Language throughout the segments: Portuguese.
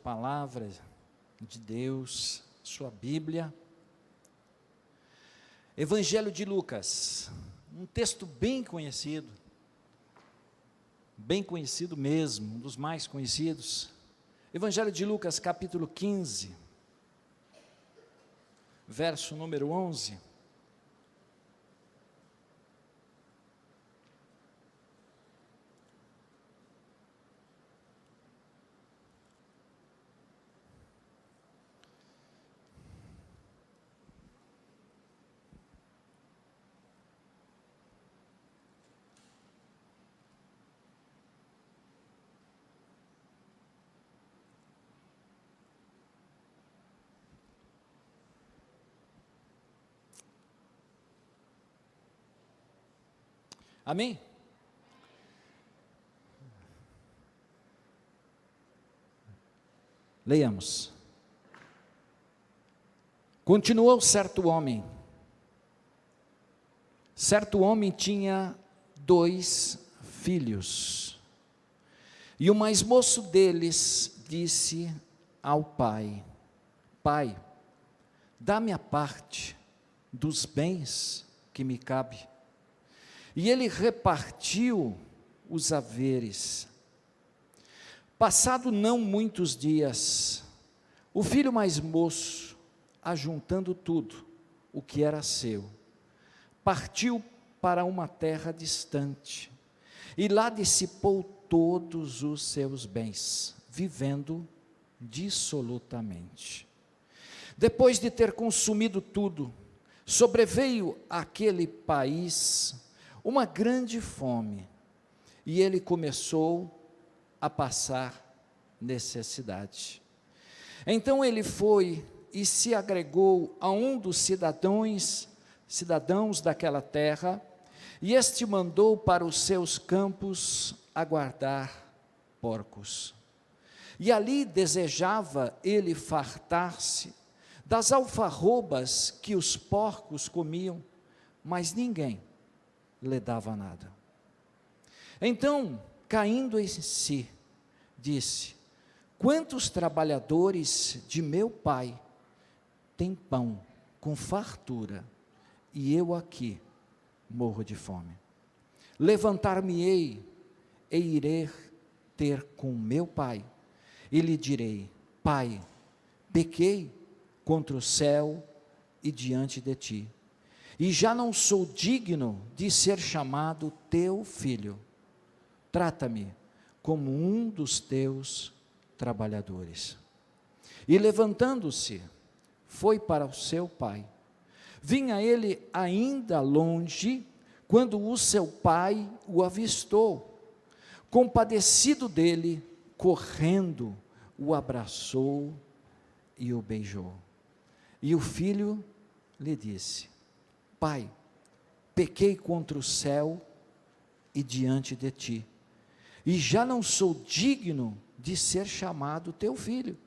Palavra de Deus, sua Bíblia. Evangelho de Lucas, um texto bem conhecido mesmo, um dos mais conhecidos. Evangelho de Lucas, capítulo 15, verso número 11. Amém? Leiamos. Continuou certo homem. Certo homem tinha 2 filhos. E o mais moço deles disse ao pai: Pai, dá-me a parte dos bens que me cabe. E ele repartiu os haveres. Passado não muitos dias, o filho mais moço, ajuntando tudo o que era seu, partiu para uma terra distante, e lá dissipou todos os seus bens, vivendo dissolutamente. Depois de ter consumido tudo, sobreveio àquele país uma grande fome, e ele começou a passar necessidade. Então ele foi e se agregou a um dos cidadãos daquela terra, e este mandou para os seus campos aguardar porcos. E ali desejava ele fartar-se das alfarrobas que os porcos comiam, mas ninguém lhe dava nada. Então, caindo em si, disse: quantos trabalhadores de meu pai têm pão com fartura, e eu aqui morro de fome. Levantar-me-ei e irei ter com meu pai, e lhe direi: Pai, pequei contra o céu e diante de ti, e já não sou digno de ser chamado teu filho. Trata-me como um dos teus trabalhadores. E levantando-se, foi para o seu pai. Vinha ele ainda longe, quando o seu pai o avistou. Compadecido dele, correndo, o abraçou e o beijou. E o filho lhe disse: Pai, pequei contra o céu e diante de ti, e já não sou digno de ser chamado teu filho.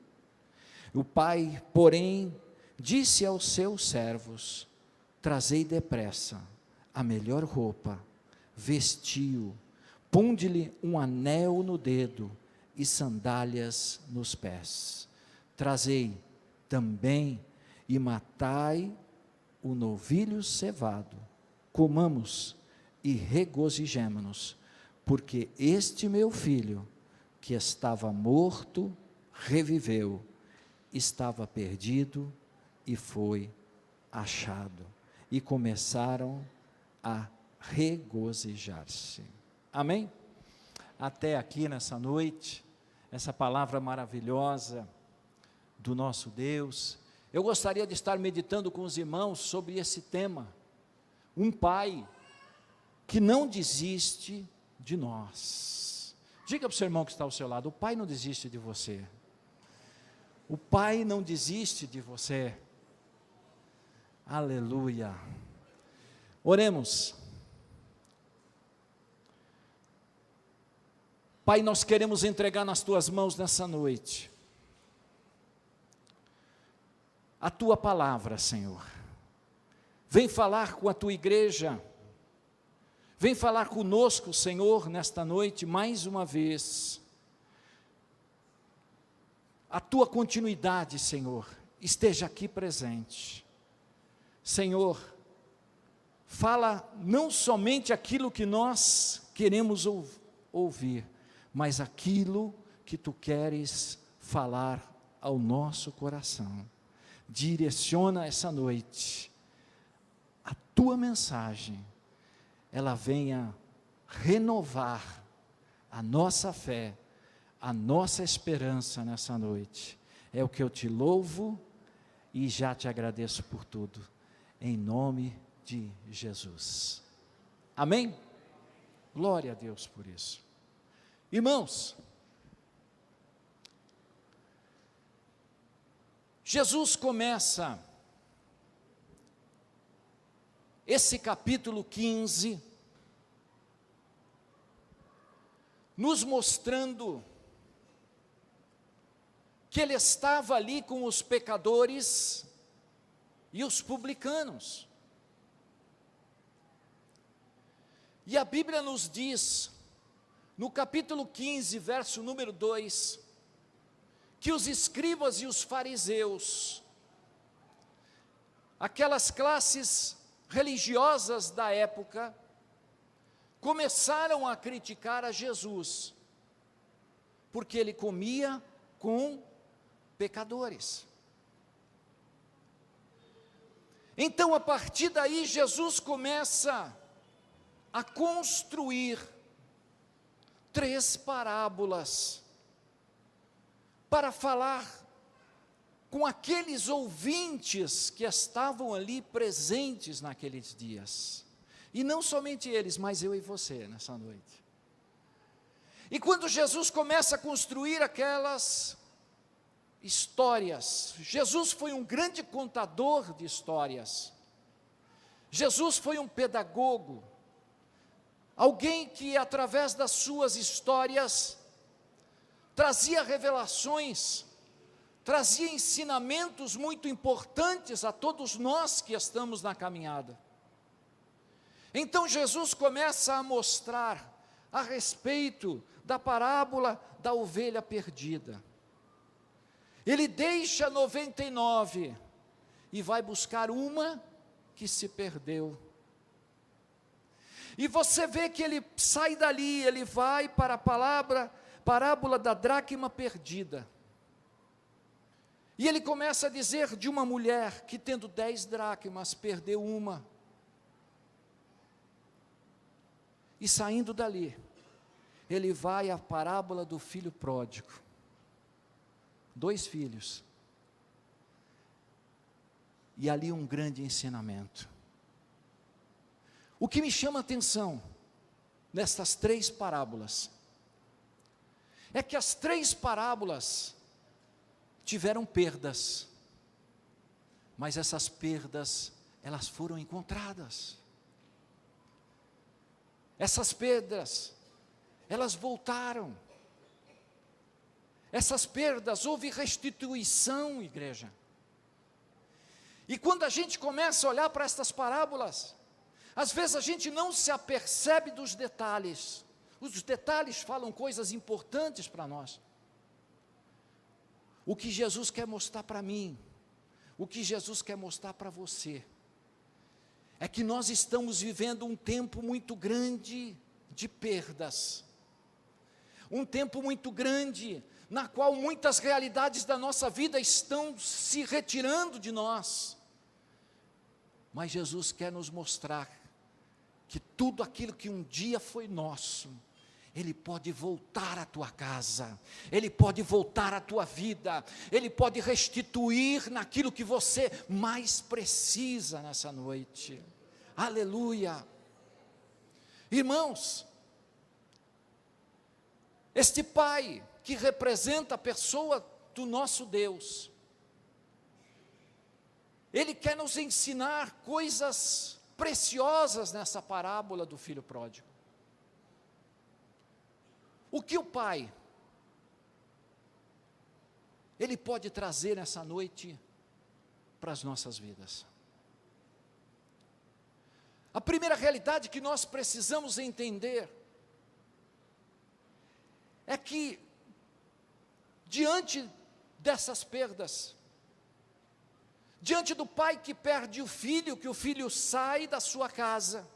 O pai, porém, disse aos seus servos: trazei depressa a melhor roupa, vestiu, ponde-lhe um anel no dedo e sandálias nos pés. Trazei também e matai o novilho cevado, comamos e regozijemo-nos, porque este meu filho, que estava morto, reviveu, estava perdido e foi achado. E começaram a regozijar-se. Amém? Até aqui nessa noite, essa palavra maravilhosa do nosso Deus. Eu gostaria de estar meditando com os irmãos sobre esse tema. Um pai que não desiste de nós. Diga para o seu irmão que está ao seu lado: o pai não desiste de você. O pai não desiste de você. Aleluia. Oremos. Pai, nós queremos entregar nas tuas mãos nessa noite a tua palavra, Senhor. Vem falar com a tua igreja. Vem falar conosco, Senhor, nesta noite, mais uma vez. a tua continuidade, Senhor, esteja aqui presente. Senhor, fala não somente aquilo que nós queremos ouvir, mas aquilo que tu queres falar ao nosso coração. Direciona essa noite a tua mensagem, ela venha renovar a nossa fé, a nossa esperança nessa noite. É o que eu te louvo e já te agradeço por tudo, em nome de Jesus. Amém? Glória a Deus por isso. Irmãos, Jesus começa esse capítulo 15, nos mostrando que ele estava ali com os pecadores e os publicanos. E a Bíblia nos diz, no capítulo 15, verso número 2, que os escribas e os fariseus, aquelas classes religiosas da época, começaram a criticar a Jesus, porque ele comia com pecadores. Então, a partir daí, Jesus começa a construir 3 parábolas, para falar com aqueles ouvintes que estavam ali presentes naqueles dias, e não somente eles, mas eu e você nessa noite. E quando Jesus começa a construir aquelas histórias, Jesus foi um grande contador de histórias, Jesus foi um pedagogo, alguém que através das suas histórias trazia revelações, trazia ensinamentos muito importantes a todos nós que estamos na caminhada. Então Jesus começa a mostrar a respeito da parábola da ovelha perdida. Ele deixa 99 e vai buscar uma que se perdeu. E você vê que ele sai dali, ele vai para a parábola da dracma perdida. E ele começa a dizer de uma mulher que, tendo 10 dracmas, perdeu uma. E saindo dali, ele vai à parábola do filho pródigo. 2 filhos. E ali um grande ensinamento. O que me chama a atenção nestas 3 parábolas é que as 3 parábolas tiveram perdas, mas essas perdas, elas foram encontradas. Essas perdas, elas voltaram. Essas perdas, houve restituição, igreja. E quando a gente começa a olhar para estas parábolas, às vezes a gente não se apercebe dos detalhes. Os detalhes falam coisas importantes para nós. O que Jesus quer mostrar para mim, o que Jesus quer mostrar para você, é que nós estamos vivendo um tempo muito grande de perdas. Um tempo muito grande, na qual muitas realidades da nossa vida estão se retirando de nós. Mas Jesus quer nos mostrar que tudo aquilo que um dia foi nosso, Ele pode voltar à tua casa, Ele pode voltar à tua vida, Ele pode restituir naquilo que você mais precisa nessa noite. Aleluia! Irmãos, este Pai que representa a pessoa do nosso Deus, Ele quer nos ensinar coisas preciosas nessa parábola do filho pródigo. O que o Pai, Ele pode trazer nessa noite para as nossas vidas? A primeira realidade que nós precisamos entender é que, diante dessas perdas. Diante do pai que perde o filho, que o filho sai da sua casa.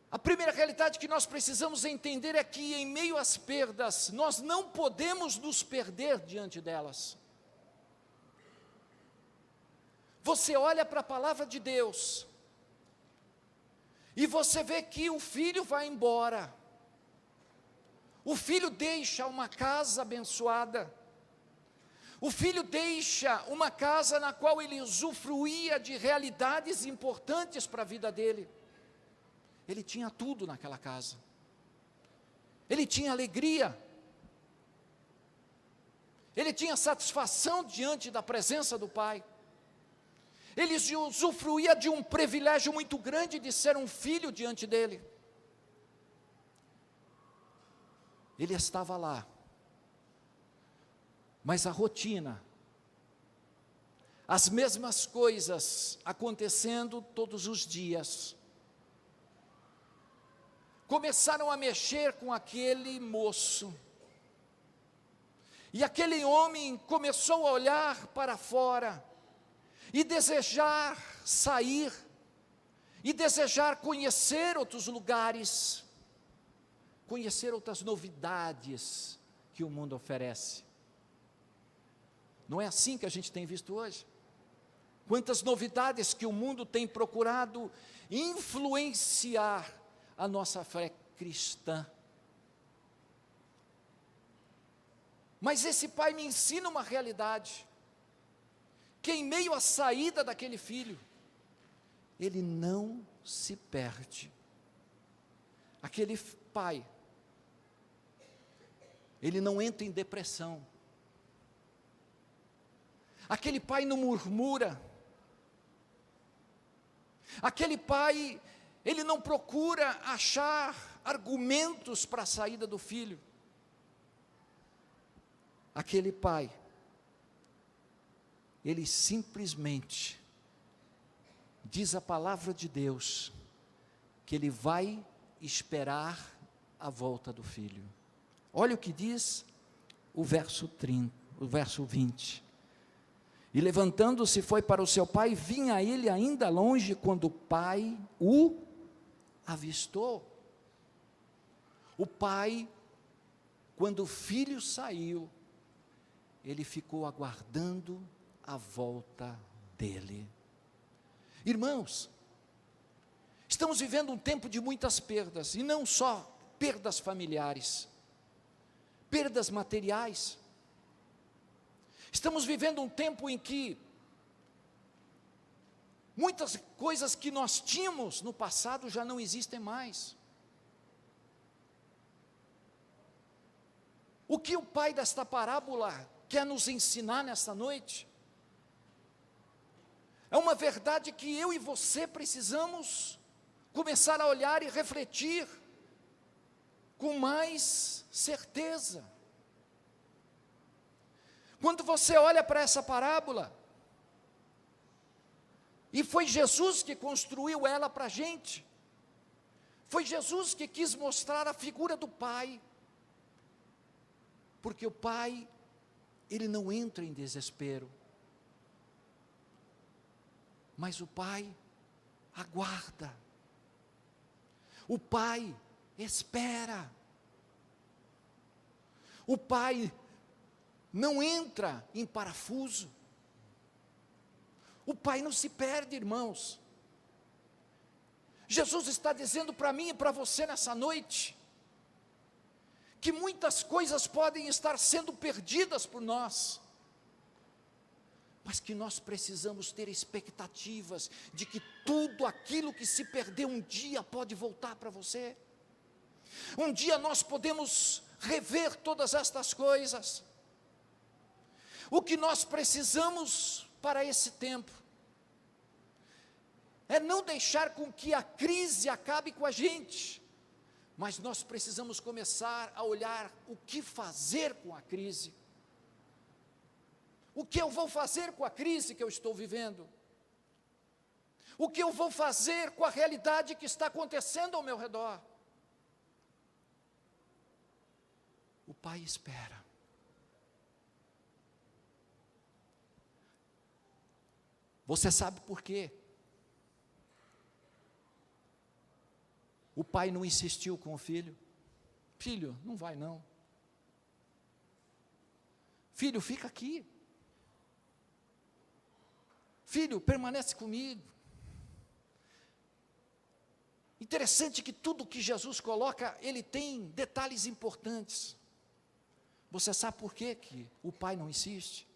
A primeira realidade que nós precisamos entender é que, em meio às perdas, nós não podemos nos perder diante delas. Você olha para a palavra de Deus, e você vê que o filho vai embora. O filho deixa uma casa abençoada. O filho deixa uma casa na qual ele usufruía de realidades importantes para a vida dele. Ele tinha tudo naquela casa. Ele tinha alegria. Ele tinha satisfação diante da presença do Pai. Ele usufruía de um privilégio muito grande de ser um filho diante dele. Ele estava lá. Mas a rotina, as mesmas coisas acontecendo todos os dias, começaram a mexer com aquele moço. E aquele homem começou a olhar para fora, e desejar sair, e desejar conhecer outros lugares, conhecer outras novidades que o mundo oferece. Não é assim que a gente tem visto hoje? Quantas novidades que o mundo tem procurado influenciar a nossa fé cristã. Mas esse pai me ensina uma realidade, que em meio à saída daquele filho, ele não se perde. Aquele pai, ele não entra em depressão. Aquele pai não murmura. Aquele pai, ele não procura achar argumentos para a saída do filho. Aquele pai, ele simplesmente diz a palavra de Deus, que ele vai esperar a volta do filho. Olha o que diz o verso 20. E levantando-se foi para o seu pai, vinha ele ainda longe, quando o pai o avistou. O pai, quando o filho saiu, ele ficou aguardando a volta dele. Irmãos, estamos vivendo um tempo de muitas perdas, e não só perdas familiares, perdas materiais. Estamos vivendo um tempo em que muitas coisas que nós tínhamos no passado já não existem mais. O que o pai desta parábola quer nos ensinar nesta noite? É uma verdade que eu e você precisamos começar a olhar e refletir com mais certeza. Quando você olha para essa parábola, e foi Jesus que construiu ela para a gente, foi Jesus que quis mostrar a figura do pai, porque o pai, ele não entra em desespero, mas o pai aguarda, o pai espera, o pai não entra em parafuso, o pai não se perde, irmãos. Jesus está dizendo para mim e para você nessa noite, que muitas coisas podem estar sendo perdidas por nós, mas que nós precisamos ter expectativas de que tudo aquilo que se perdeu um dia pode voltar para você. Um dia nós podemos rever todas estas coisas. O que nós precisamos para esse tempo é não deixar com que a crise acabe com a gente, mas nós precisamos começar a olhar o que fazer com a crise. O que eu vou fazer com a crise que eu estou vivendo? O que eu vou fazer com a realidade que está acontecendo ao meu redor? O pai espera. Você sabe por quê? O pai não insistiu com o filho. Filho, não vai não. Filho, fica aqui. Filho, permanece comigo. Interessante que tudo que Jesus coloca, ele tem detalhes importantes. Você sabe por quê que o pai não insiste?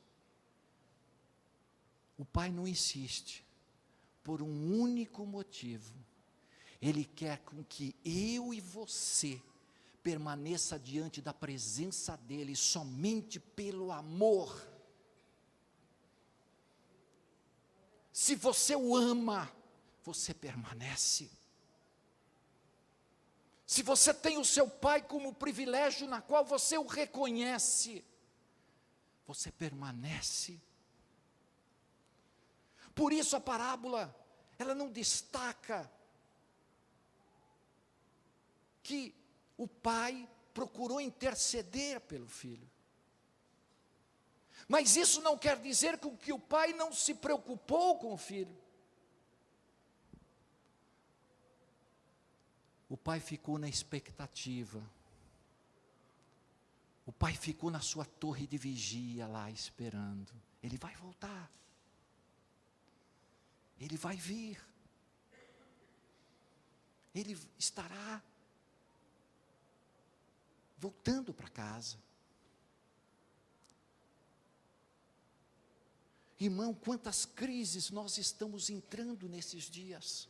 O pai não insiste por um único motivo. Ele quer com que eu e você permaneça diante da presença dele somente pelo amor. Se você o ama, você permanece. Se você tem o seu pai como privilégio na qual você o reconhece, você permanece. Por isso a parábola, ela não destaca que o pai procurou interceder pelo filho. Mas isso não quer dizer que o pai não se preocupou com o filho. O pai ficou na expectativa. O pai ficou na sua torre de vigia lá esperando. Ele vai voltar. Ele vai vir. Ele estará voltando para casa. Irmão, quantas crises nós estamos entrando nesses dias.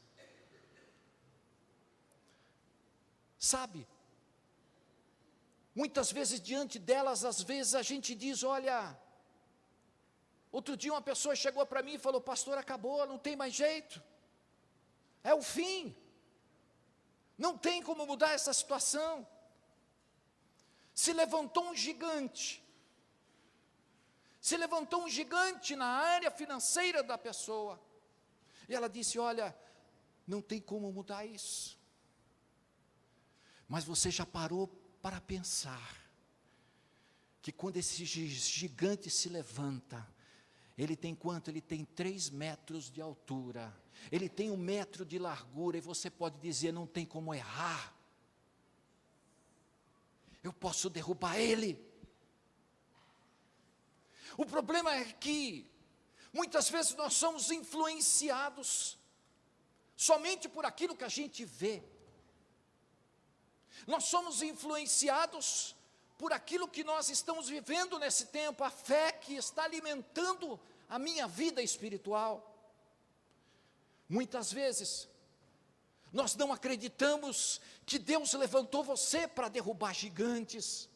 Sabe, muitas vezes diante delas, às vezes a gente diz, olha, outro dia uma pessoa chegou para mim e falou, pastor, acabou, não tem mais jeito, é o fim, não tem como mudar essa situação. Se levantou um gigante na área financeira da pessoa, e ela disse, olha, não tem como mudar isso. Mas você já parou para pensar que quando esse gigante se levanta, ele tem quanto? Ele tem 3 metros de altura, ele tem 1 metro de largura, e você pode dizer, não tem como errar, eu posso derrubar ele. O problema é que, muitas vezes nós somos influenciados, somente por aquilo que a gente vê, nós somos influenciados por aquilo que nós estamos vivendo nesse tempo, a fé que está alimentando a minha vida espiritual. Muitas vezes, nós não acreditamos que Deus levantou você para derrubar gigantes,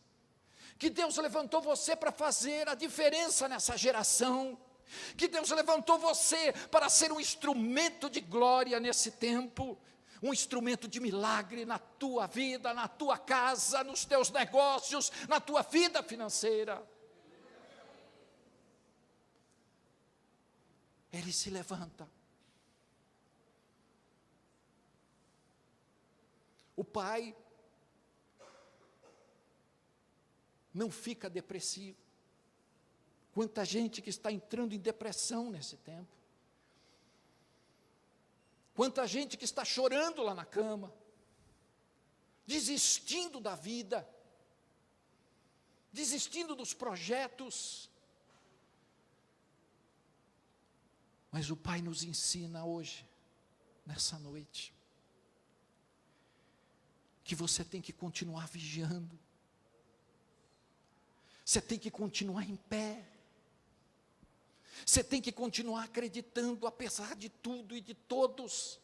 que Deus levantou você para fazer a diferença nessa geração, que Deus levantou você para ser um instrumento de glória nesse tempo, um instrumento de milagre na tua vida, na tua casa, nos teus negócios, na tua vida financeira. Ele se levanta. O pai não fica depressivo. Quanta gente que está entrando em depressão nesse tempo. Quanta gente que está chorando lá na cama, desistindo da vida, desistindo dos projetos. Mas o Pai nos ensina hoje, nessa noite, que você tem que continuar vigiando, você tem que continuar em pé, você tem que continuar acreditando, apesar de tudo e de todos,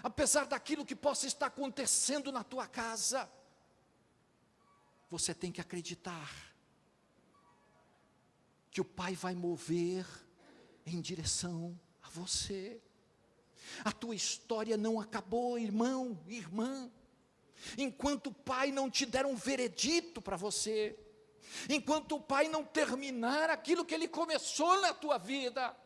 apesar daquilo que possa estar acontecendo na tua casa, você tem que acreditar, que o Pai vai mover em direção a você. A tua história não acabou, irmão, irmã, enquanto o Pai não te der um veredito para você, enquanto o Pai não terminar aquilo que Ele começou na tua vida.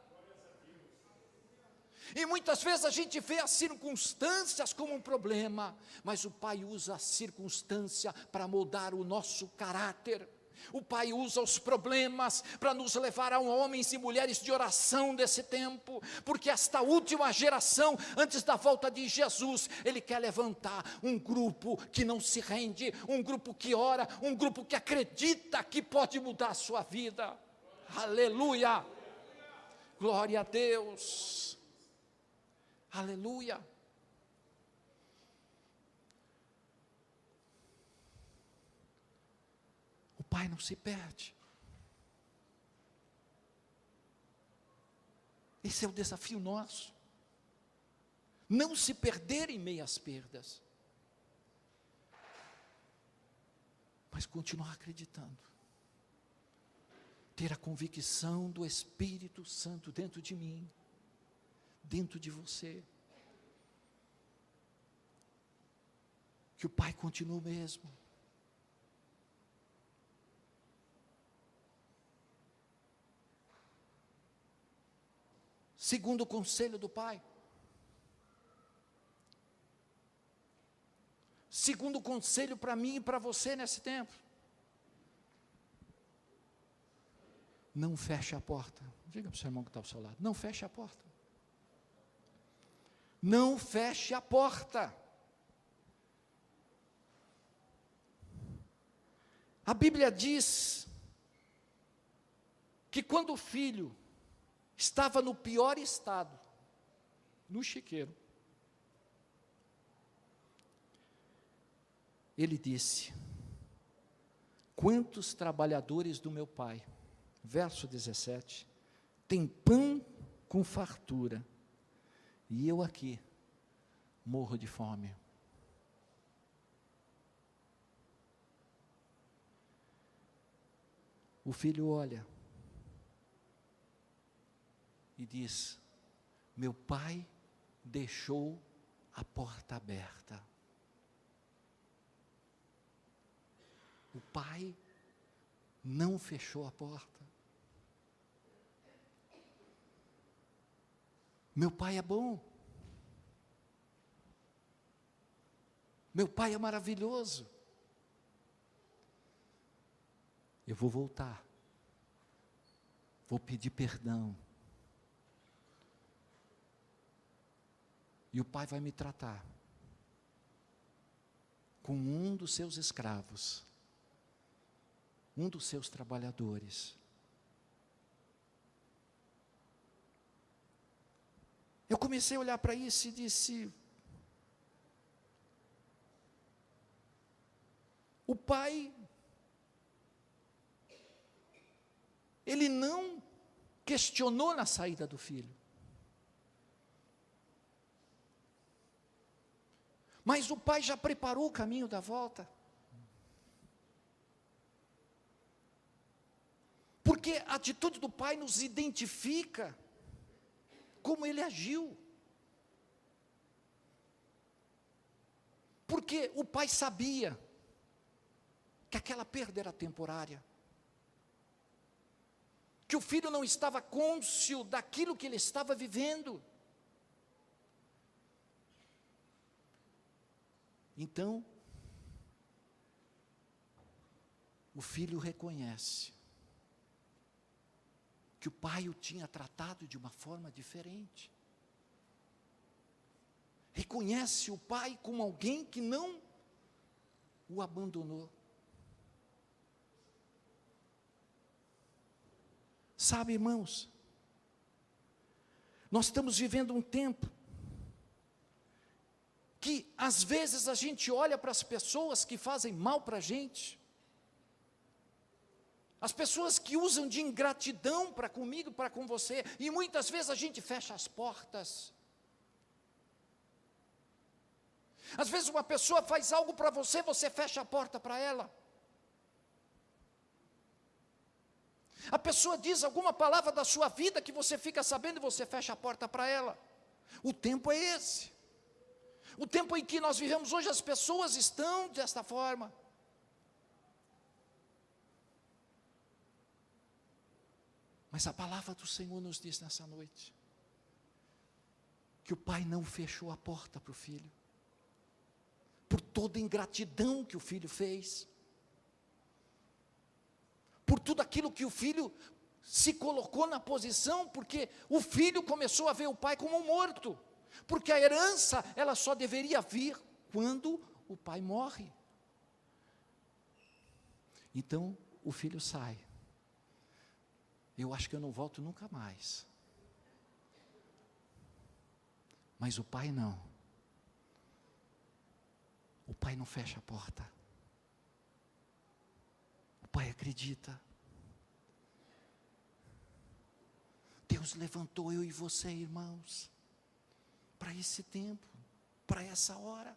E muitas vezes a gente vê as circunstâncias como um problema, mas o Pai usa a circunstância para moldar o nosso caráter. O Pai usa os problemas para nos levar a homens e mulheres de oração desse tempo, porque esta última geração, antes da volta de Jesus, Ele quer levantar um grupo que não se rende, um grupo que ora, um grupo que acredita que pode mudar a sua vida. Aleluia! Glória a Deus! Aleluia! O Pai não se perde. Esse é o desafio nosso. Não se perder em meio às perdas, mas continuar acreditando. Ter a convicção do Espírito Santo dentro de mim, dentro de você, que o Pai continua o mesmo. Segundo o conselho do Pai, segundo o conselho para mim e para você nesse tempo, não feche a porta. Diga para o seu irmão que está ao seu lado, não feche a porta. Não feche a porta. A Bíblia diz que quando o filho estava no pior estado, no chiqueiro, ele disse: quantos trabalhadores do meu pai, verso 17, tem pão com fartura, e eu aqui morro de fome. O filho olha e diz: meu pai deixou a porta aberta. O pai não fechou a porta. Meu pai é bom. Meu pai é maravilhoso. Eu vou voltar. Vou pedir perdão. E o pai vai me tratar como um dos seus escravos, um dos seus trabalhadores. Eu comecei a olhar para isso e disse: o pai, ele não questionou na saída do filho, mas o pai já preparou o caminho da volta. Porque a atitude do pai nos identifica como ele agiu. Porque o pai sabia que aquela perda era temporária, que o filho não estava cônscio daquilo que ele estava vivendo. Então, o filho reconhece que o pai o tinha tratado de uma forma diferente. Reconhece o pai como alguém que não o abandonou. Sabe, irmãos, nós estamos vivendo um tempo que às vezes a gente olha para as pessoas que fazem mal para a gente, as pessoas que usam de ingratidão para comigo, para com você, e muitas vezes a gente fecha as portas. Às vezes uma pessoa faz algo para você, você fecha a porta para ela. A pessoa diz alguma palavra da sua vida que você fica sabendo e você fecha a porta para ela. O tempo é esse. O tempo em que nós vivemos hoje, as pessoas estão desta forma. Mas a palavra do Senhor nos diz nessa noite: que o pai não fechou a porta para o filho, por toda a ingratidão que o filho fez, por tudo aquilo que o filho se colocou na posição, porque o filho começou a ver o pai como morto, porque a herança, ela só deveria vir quando o pai morre. Então, o filho sai. Eu acho que eu não volto nunca mais. Mas o pai não. O pai não fecha a porta. O pai acredita. Deus levantou eu e você, irmãos, para esse tempo, para essa hora,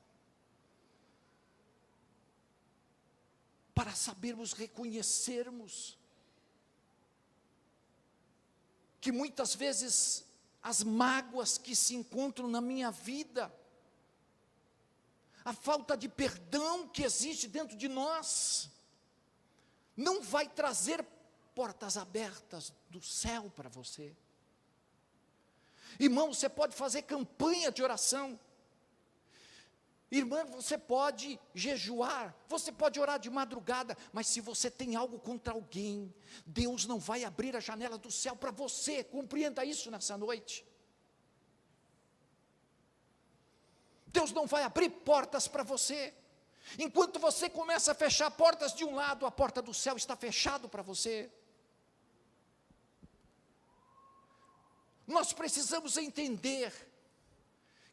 para sabermos reconhecermos que muitas vezes as mágoas que se encontram na minha vida, a falta de perdão que existe dentro de nós, não vai trazer portas abertas do céu para você. Irmão, você pode fazer campanha de oração. Irmã, você pode jejuar, você pode orar de madrugada, mas se você tem algo contra alguém, Deus não vai abrir a janela do céu para você. Compreenda isso nessa noite. Deus não vai abrir portas para você. Enquanto você começa a fechar portas de um lado, a porta do céu está fechada para você. Nós precisamos entender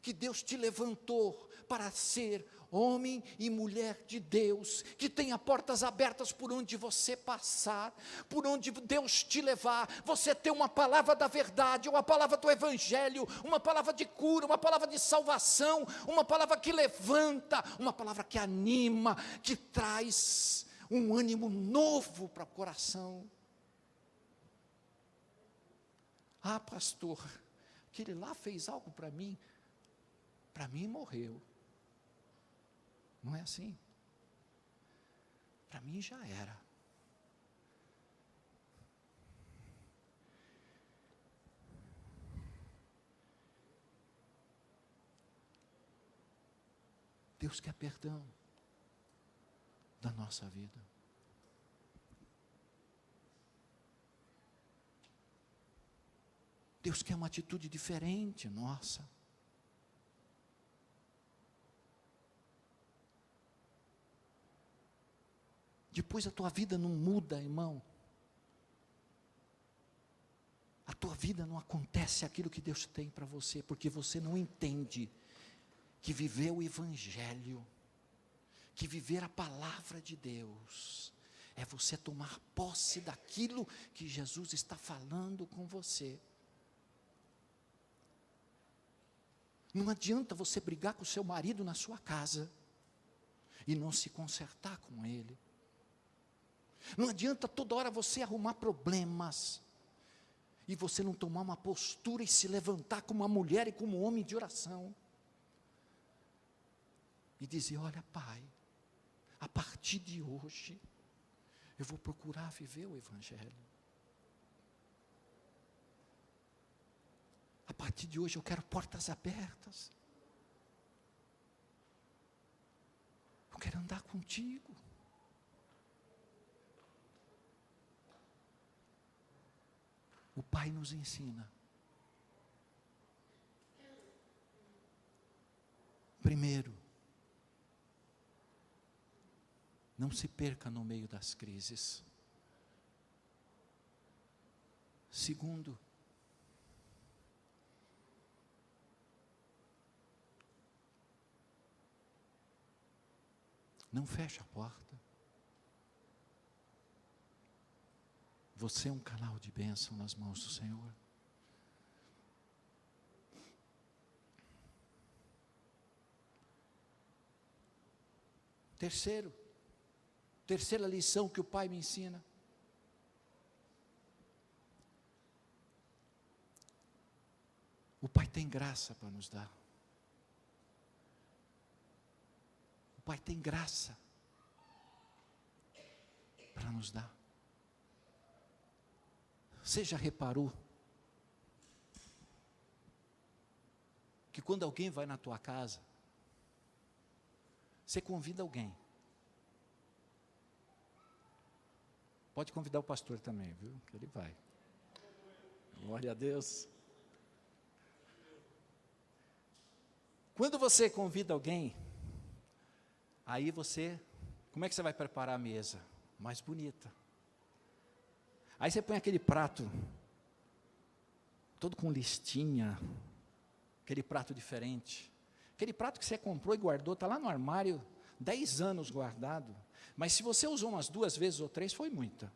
que Deus te levantou para ser homem e mulher de Deus, que tenha portas abertas por onde você passar, por onde Deus te levar. Você tem uma palavra da verdade, uma palavra do evangelho, uma palavra de cura, uma palavra de salvação, uma palavra que levanta, uma palavra que anima, que traz um ânimo novo para o coração. Ah, pastor, aquele lá fez algo para mim morreu. Não é assim? Para mim já era. Deus quer perdão da nossa vida. Deus quer uma atitude diferente nossa. Depois a tua vida não muda, irmão. A tua vida não acontece aquilo que Deus tem para você, porque você não entende que viver o evangelho, que viver a palavra de Deus, é você tomar posse daquilo que Jesus está falando com você. Não adianta você brigar com o seu marido na sua casa e não se consertar com ele. Não adianta toda hora você arrumar problemas e você não tomar uma postura e se levantar como uma mulher e como um homem de oração e dizer: olha, Pai, a partir de hoje eu vou procurar viver o evangelho. A partir de hoje eu quero portas abertas. Eu quero andar contigo. O Pai nos ensina. Primeiro, não se perca no meio das crises. Segundo, não feche a porta. Você é um canal de bênção nas mãos do Senhor. Terceira lição que o Pai me ensina. O Pai tem graça para nos dar. O Pai tem graça para nos dar. Você já reparou que quando alguém vai na tua casa, você convida alguém. Pode convidar o pastor também, viu? Que ele vai. Glória a Deus. Quando você convida alguém, aí você, como é que você vai preparar a mesa? Mais bonita. Aí você põe aquele prato, todo com listinha, aquele prato diferente. Aquele prato que você comprou e guardou, está lá no armário, 10 anos guardado. Mas se você usou umas 2 vezes ou 3, foi muita.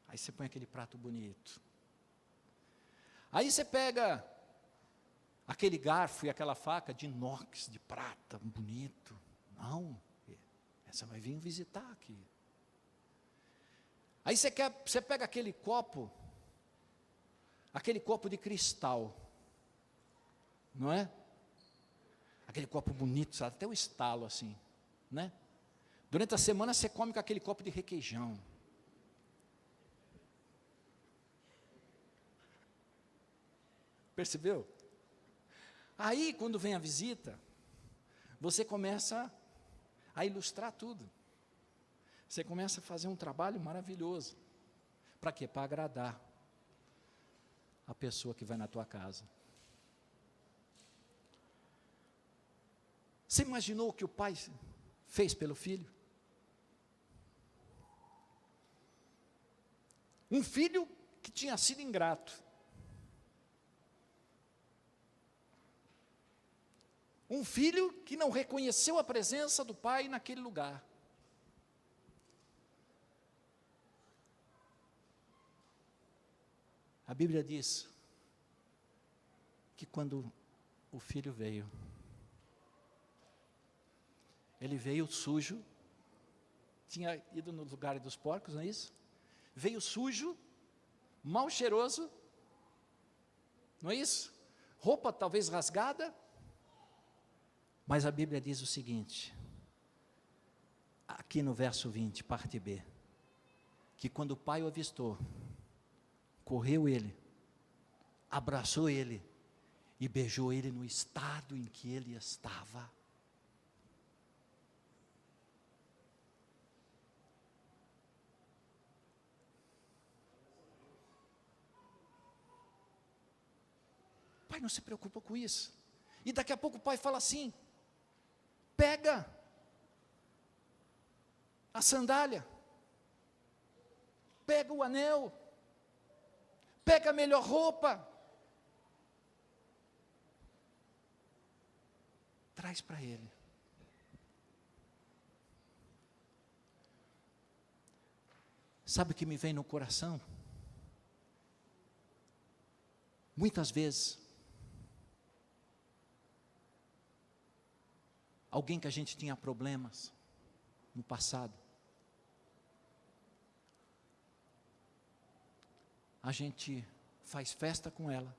Aí você põe aquele prato bonito. Aí você pega aquele garfo e aquela faca de inox, de prata, bonito. Não, essa vai vir visitar aqui. Aí você pega aquele copo de cristal, não é? Aquele copo bonito, sabe? Até o estalo assim, né? Durante a semana você come com aquele copo de requeijão. Percebeu? Aí, quando vem a visita, você começa a ilustrar tudo. Você começa a fazer um trabalho maravilhoso. Para quê? Para agradar a pessoa que vai na tua casa. Você imaginou o que o pai fez pelo filho? Um filho que tinha sido ingrato. Um filho que não reconheceu a presença do pai naquele lugar. A Bíblia diz que quando o filho veio, ele veio sujo, tinha ido no lugar dos porcos, não é isso? Veio sujo, mal cheiroso, não é isso? Roupa talvez rasgada, mas a Bíblia diz o seguinte, aqui no verso 20, parte B, que quando o pai o avistou, correu ele, abraçou ele e beijou ele no estado em que ele estava. O pai não se preocupa com isso. E daqui a pouco o pai fala assim, pega a sandália, pega o anel, pega a melhor roupa, traz para ele. Sabe o que me vem no coração? Muitas vezes, alguém que a gente tinha problemas no passado, a gente faz festa com ela,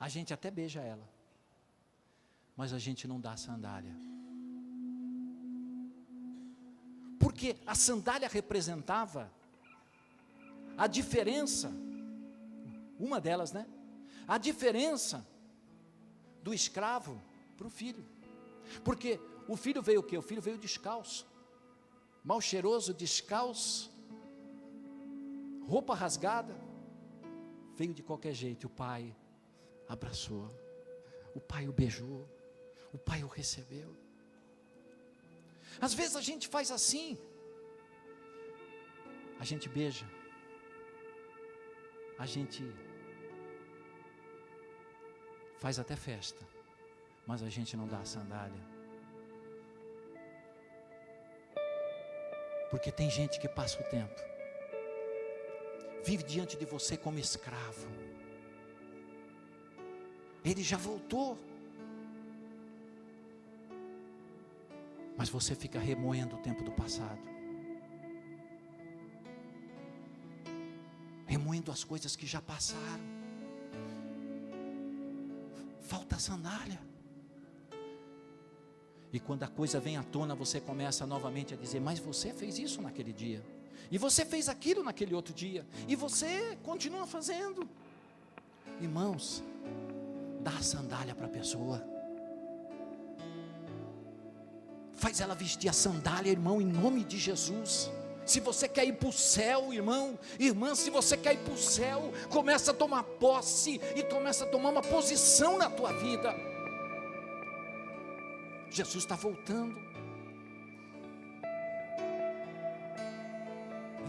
a gente até beija ela, mas a gente não dá a sandália. Porque a sandália representava a diferença, uma delas, né? A diferença do escravo para o filho. Porque o filho veio o quê? O filho veio descalço, mal cheiroso, descalço, roupa rasgada, veio de qualquer jeito. O pai abraçou, o pai o beijou, o pai o recebeu. Às vezes a gente faz assim, a gente beija, a gente faz até festa, mas a gente não dá a sandália. Porque tem gente que passa o tempo, vive diante de você como escravo. Ele já voltou, mas você fica remoendo o tempo do passado, remoendo as coisas que já passaram. Falta a sandália. E quando a coisa vem à tona, você começa novamente a dizer, mas você fez isso naquele dia, e você fez aquilo naquele outro dia, e você continua fazendo. Irmãos, Dá a sandália para a pessoa. Faz ela vestir a sandália, irmão, em nome de Jesus. Se você quer ir para o céu, irmão, irmã, se você quer ir para o céu, começa a tomar posse e começa a tomar uma posição na tua vida. Jesus está voltando.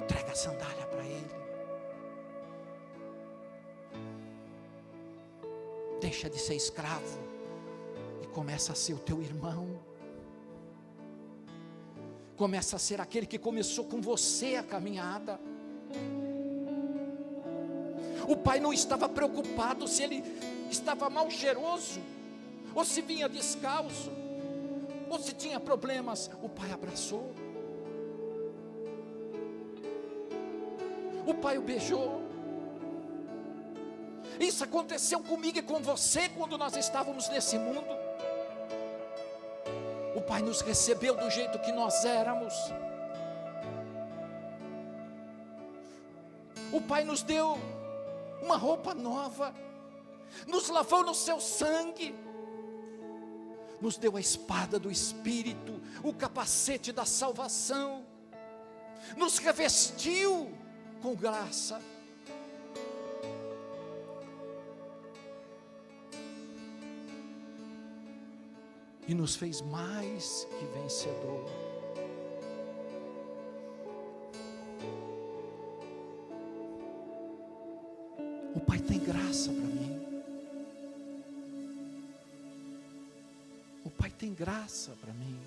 Entrega a sandália para Ele. Deixa de ser escravo e começa a ser o teu irmão. Começa a ser aquele que começou com você a caminhada. O pai não estava preocupado se ele estava mal cheiroso, ou se vinha descalço, ou se tinha problemas. O pai abraçou. O pai o beijou. Isso aconteceu comigo e com você quando nós estávamos nesse mundo. O pai nos recebeu do jeito que nós éramos. O pai nos deu uma roupa nova, nos lavou no seu sangue, nos deu a espada do Espírito, o capacete da salvação, nos revestiu com graça. E nos fez mais que vencedor. O Pai tem graça para mim. O Pai tem graça para mim.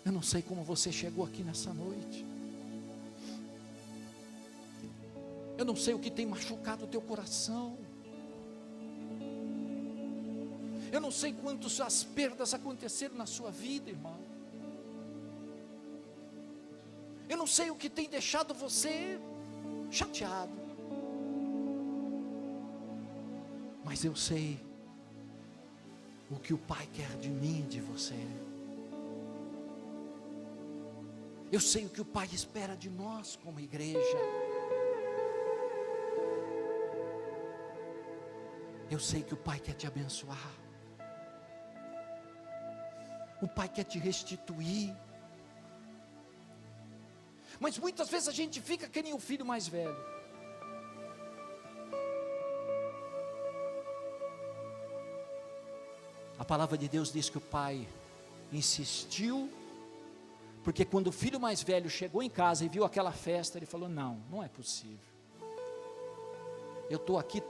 Eu não sei como você chegou aqui nessa noite. Eu não sei o que tem machucado o teu coração. Eu não sei quantas as perdas aconteceram na sua vida, irmão. Eu não sei o que tem deixado você chateado. Mas eu sei o que o Pai quer de mim e de você. Eu sei o que o Pai espera de nós como igreja. Eu sei que o Pai quer te abençoar. O Pai quer te restituir. Mas muitas vezes a gente fica que nem o filho mais velho. A palavra de Deus diz que o pai insistiu, porque quando o filho mais velho chegou em casa e viu aquela festa, ele falou: não é possível. Eu estou aqui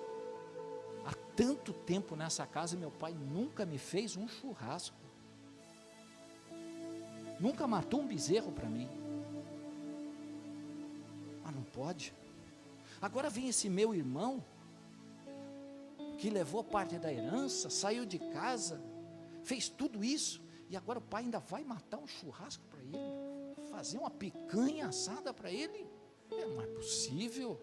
há tanto tempo nessa casa e meu pai nunca me fez um churrasco. Nunca matou um bezerro para mim. Mas não pode. Agora vem esse meu irmão, que levou parte da herança, saiu de casa, fez tudo isso, e agora o pai ainda vai matar um churrasco para ele, fazer uma picanha assada para ele. Não é possível.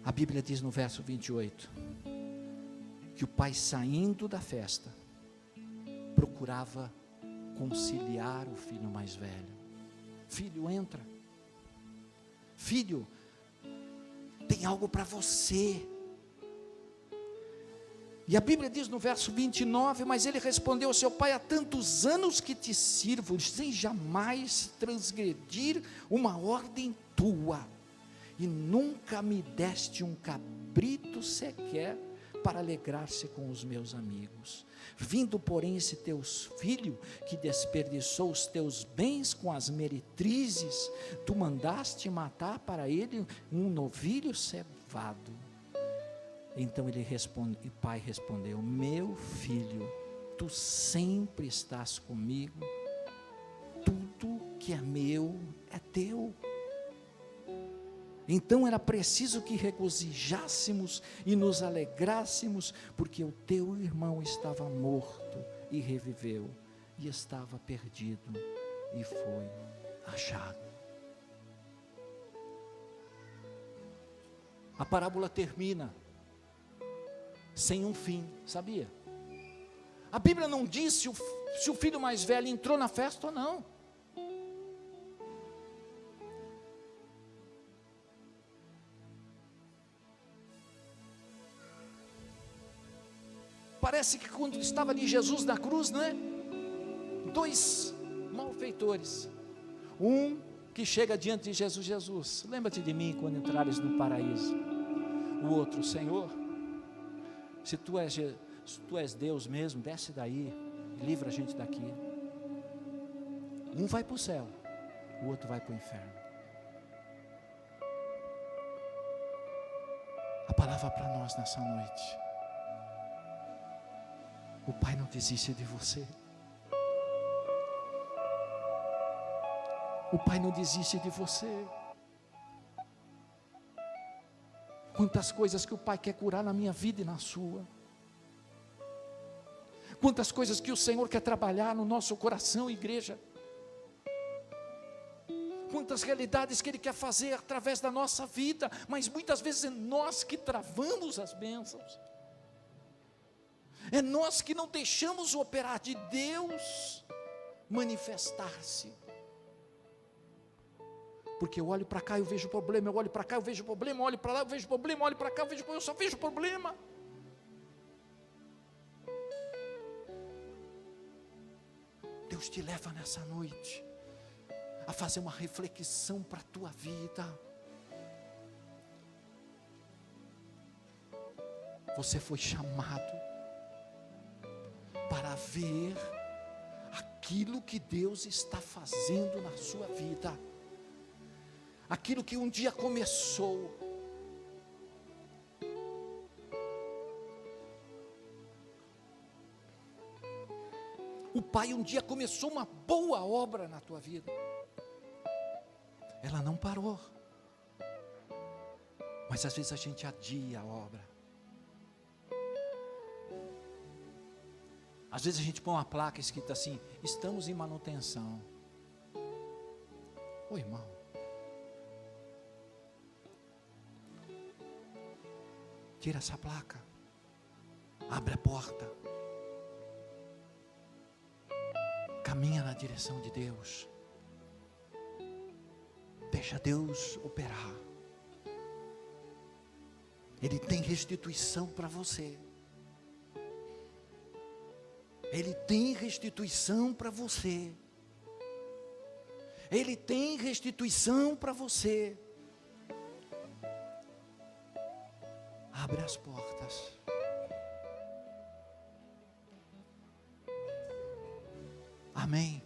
A Bíblia diz no verso 28, que o pai, saindo da festa, procurava conciliar o filho mais velho. Filho, entra. Filho, tem algo para você. E a Bíblia diz no verso 29, mas ele respondeu ao seu pai: há tantos anos que te sirvo, sem jamais transgredir uma ordem tua, e nunca me deste um cabrito sequer para alegrar-se com os meus amigos. Vindo, porém, esse teu filho, que desperdiçou os teus bens com as meretrizes, tu mandaste matar para ele um novilho cevado. Então o pai respondeu: meu filho, tu sempre estás comigo, tudo que é meu é teu. Então era preciso que regozijássemos e nos alegrássemos, porque o teu irmão estava morto e reviveu, e estava perdido e foi achado. A parábola termina sem um fim, sabia? A Bíblia não diz se o filho mais velho entrou na festa ou não. Parece que quando estava ali Jesus na cruz, não é? Dois malfeitores. Um que chega diante de Jesus: Jesus, lembra-te de mim quando entrares no paraíso. O outro: Senhor, se tu és Deus mesmo, desce daí, livra a gente daqui. Um vai para o céu, o outro vai para o inferno. A palavra para nós nessa noite: o Pai não desiste de você. O Pai não desiste de você. Quantas coisas que o Pai quer curar na minha vida e na sua. Quantas coisas que o Senhor quer trabalhar no nosso coração, igreja. Quantas realidades que Ele quer fazer através da nossa vida, mas muitas vezes é nós que travamos as bênçãos. É nós que não deixamos o operar de Deus manifestar-se. Porque eu olho para cá e eu vejo problema, eu olho para cá eu vejo problema, eu olho para lá eu vejo problema, eu olho para cá eu só vejo problema. Deus te leva nessa noite a fazer uma reflexão para a tua vida. Você foi chamado para ver aquilo que Deus está fazendo na sua vida. Aquilo que um dia começou. O Pai um dia começou uma boa obra na tua vida. Ela não parou. Mas às vezes a gente adia a obra. Às vezes a gente põe uma placa escrita assim: estamos em manutenção. Ô irmão, tira essa placa, abre a porta, caminha na direção de Deus, deixa Deus operar. Ele tem restituição para você. Ele tem restituição para você. Ele tem restituição para você. Abre as portas. Amém.